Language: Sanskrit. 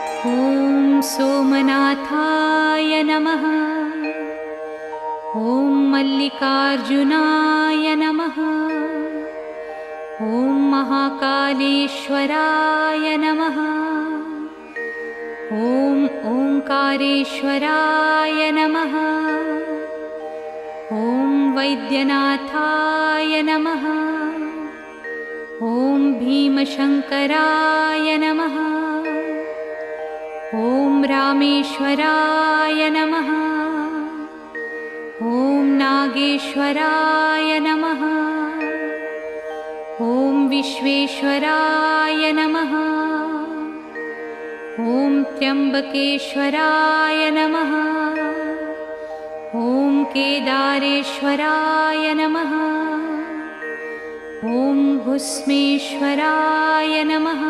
ॐ सोमनाथाय नमः। ॐ मल्लिकार्जुनाय नमः। ॐ महाकालेश्वराय नमः। ॐ ओंकारेश्वराय नमः। ॐ वैद्यनाथाय नमः। ॐ भीमशङ्कराय नमः। ॐ रामेश्वराय नमः। ॐ नागेश्वराय नमः। ॐ विश्वेश्वराय नमः। ॐ त्र्यम्बकेश्वराय नमः। ॐ केदारेश्वराय नमः। ॐ भुस्मेश्वराय नमः।